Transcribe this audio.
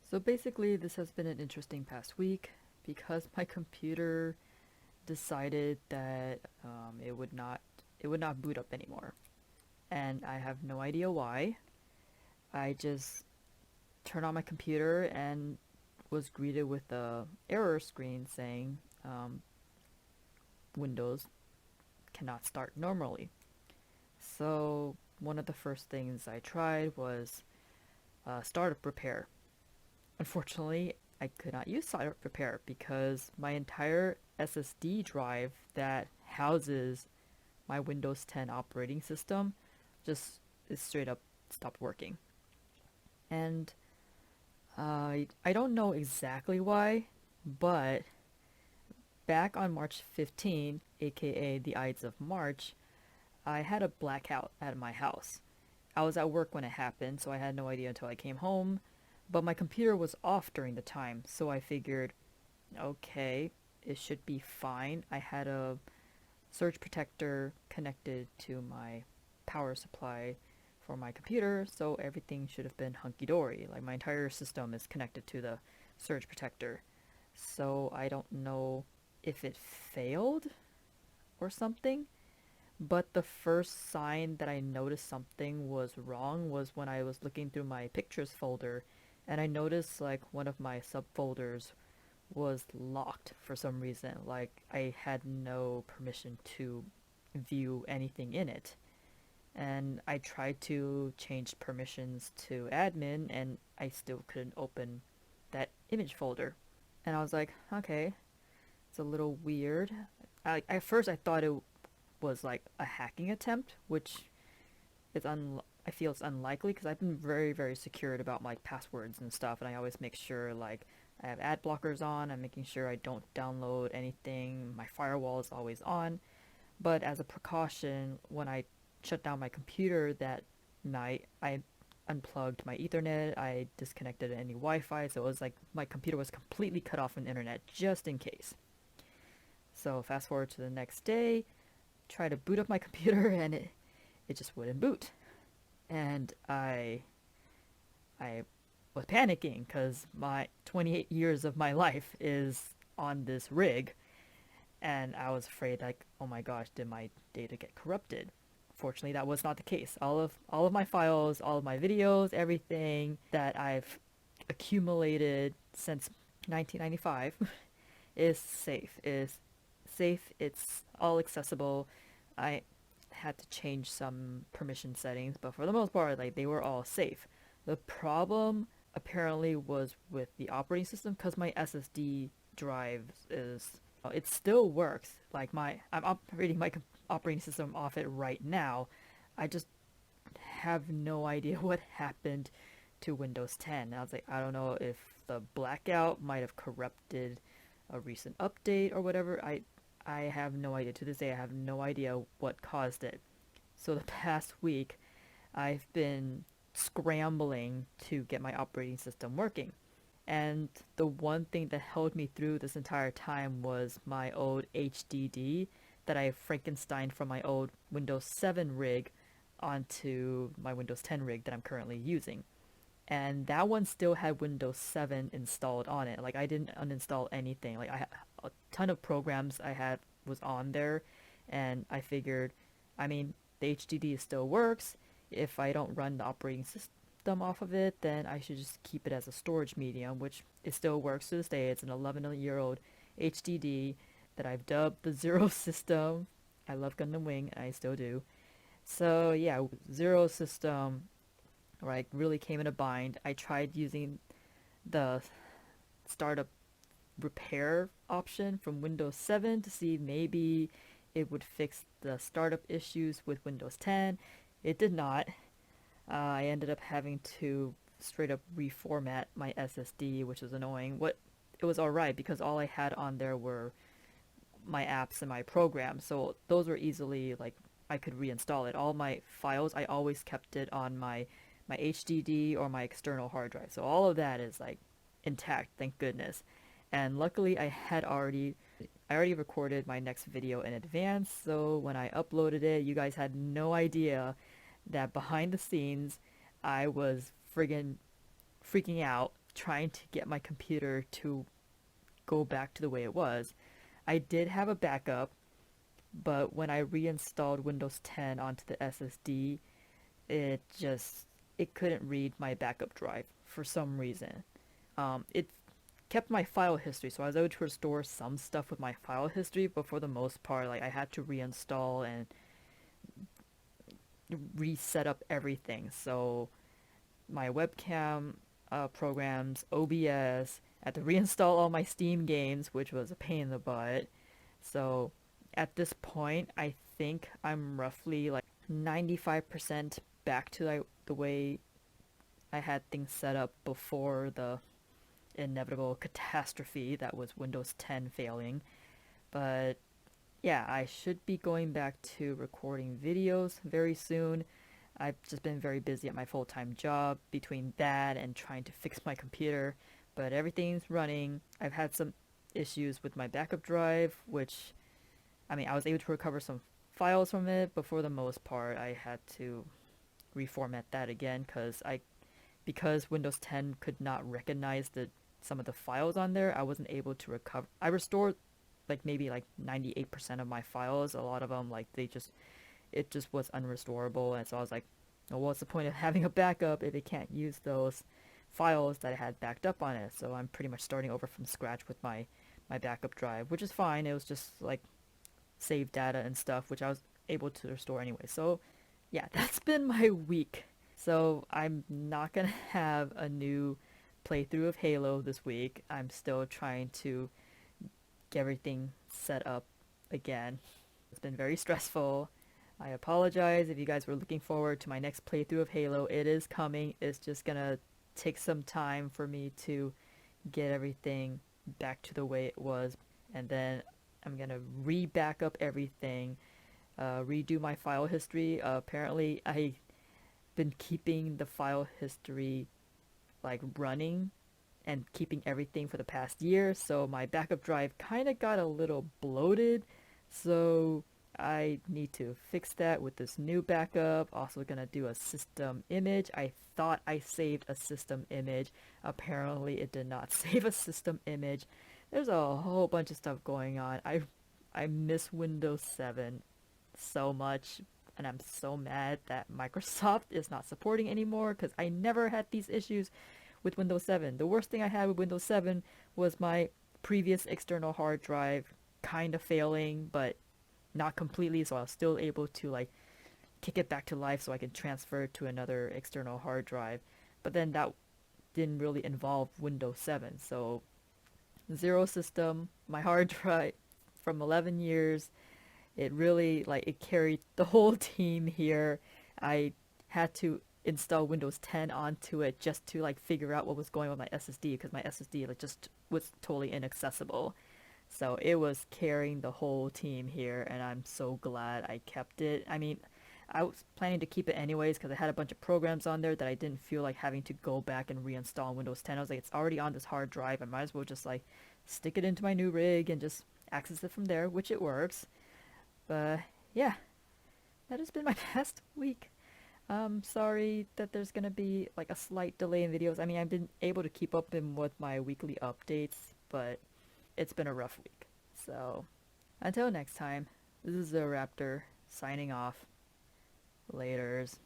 So basically, this has been an interesting past week because my computer decided that it would not boot up anymore, and I have no idea why. I just turned on my computer and was greeted with a error screen saying Windows cannot start normally. So one of the first things I tried was startup repair. Unfortunately, I could not use Startup Repair because my entire SSD drive that houses my Windows 10 operating system just is straight up stopped working. And I don't know exactly why, but back on March 15, aka the Ides of March, I had a blackout at my house. I was at work when it happened, so I had no idea until I came home, but my computer was off during the time, so I figured, okay, it should be fine. I had a surge protector connected to my power supply for my computer, so everything should have been hunky dory. Like my entire system is connected to the surge protector. So I don't know if it failed or something, but the first sign that I noticed something was wrong was when I was looking through my pictures folder and I noticed like one of my subfolders was locked for some reason. Like I had no permission to view anything in it. And I tried to change permissions to admin and I still couldn't open that image folder. And I was like, okay, it's a little weird. At first I thought it was like a hacking attempt, which I feel it's unlikely because I've been very very secured about my passwords and stuff, and I always make sure like I have ad blockers on. I'm making sure I don't download anything. My firewall is always on. But as a precaution, when I shut down my computer that night, I unplugged my Ethernet. I disconnected any Wi-Fi, so it was like my computer was completely cut off from the internet just in case. So fast forward to the next day, try to boot up my computer and it just wouldn't boot. And I was panicking because my 28 years of my life is on this rig, and I was afraid like, oh my gosh, did my data get corrupted? Fortunately, that was not the case. All of my files, all of my videos, everything that I've accumulated since 1995 is safe. It's all accessible. I had to change some permission settings, but for the most part, like they were all safe. The problem apparently was with the operating system because my SSD drive is it still works. Like I'm operating my operating system off it right now. I just have no idea what happened to Windows 10. I was like, I don't know if the blackout might have corrupted a recent update or whatever. I have no idea. To this day, I have no idea what caused it. So the past week, I've been scrambling to get my operating system working. And the one thing that held me through this entire time was my old HDD that I Frankenstein from my old Windows 7 rig onto my Windows 10 rig that I'm currently using. And that one still had Windows 7 installed on it. Like I didn't uninstall anything. Like I had a ton of programs I had was on there, and I figured, I mean, the HDD still works. If I don't run the operating system off of it, then I should just keep it as a storage medium, which it still works to this day. It's an 11-year-old HDD that I've dubbed the Zero System. I love Gundam Wing, I still do. So yeah, Zero System, right, really came in a bind. I tried using the startup repair option from Windows 7 to see maybe it would fix the startup issues with Windows 10. It did not. I ended up having to straight up reformat my SSD, which was annoying. What it was alright because all I had on there were my apps and my programs, so those were easily like I could reinstall it. All my files, I always kept it on my HDD or my external hard drive. So all of that is like intact, thank goodness. And luckily I already recorded my next video in advance, so when I uploaded it, you guys had no idea that behind the scenes I was freaking out trying to get my computer to go back to the way it was. I did have a backup, but when I reinstalled Windows 10 onto the SSD, it just it couldn't read my backup drive for some reason. It kept my file history, so I was able to restore some stuff with my file history, but for the most part, like I had to reinstall and reset up everything. So my webcam programs, OBS, I had to reinstall all my Steam games, which was a pain in the butt. So at this point, I think I'm roughly like 95% back to like the way I had things set up before the inevitable catastrophe that was Windows 10 failing. But yeah, I should be going back to recording videos very soon. I've just been very busy at my full-time job between that and trying to fix my computer, but everything's running. I've had some issues with my backup drive, which, I mean, I was able to recover some files from it, but for the most part, I had to reformat that again because Windows 10 could not recognize the some of the files on there. I wasn't able to recover. I restored like maybe like 98% of my files. A lot of them like it just was unrestorable, and so I was like, well, what's the point of having a backup if it can't use those files that I had backed up on it? So I'm pretty much starting over from scratch with my backup drive, which is fine. It was just like save data and stuff, which I was able to restore anyway. So yeah, that's been my week. So I'm not gonna have a new playthrough of Halo this week. I'm still trying to get everything set up again. It's been very stressful. I apologize if you guys were looking forward to my next playthrough of Halo. It is coming. It's just gonna take some time for me to get everything back to the way it was, and then I'm gonna re-back up everything, redo my file history. Apparently, I've been keeping the file history like running and keeping everything for the past year, so my backup drive kind of got a little bloated. So I need to fix that with this new backup. Also gonna do a system image. I thought I saved a system image. Apparently it did not save a system image. There's a whole bunch of stuff going on. I miss Windows 7 so much, and I'm so mad that Microsoft is not supporting anymore because I never had these issues with Windows 7. The worst thing I had with Windows 7 was my previous external hard drive kind of failing, but not completely, so I was still able to like kick it back to life so I can transfer it to another external hard drive. But then that didn't really involve Windows 7. So zero system, my hard drive from 11 years, it really like it carried the whole team here. I had to install Windows 10 onto it just to like figure out what was going on with my SSD because my SSD like just was totally inaccessible. So it was carrying the whole team here, and I'm so glad I kept it. I mean, I was planning to keep it anyways because I had a bunch of programs on there that I didn't feel like having to go back and reinstall Windows 10. I was like, it's already on this hard drive. I might as well just like stick it into my new rig and just access it from there, which it works. But yeah, that has been my past week. Sorry that there's gonna be like a slight delay in videos. I mean, I've been able to keep up with my weekly updates, but it's been a rough week. So, until next time, this is the Raptor signing off. Laters.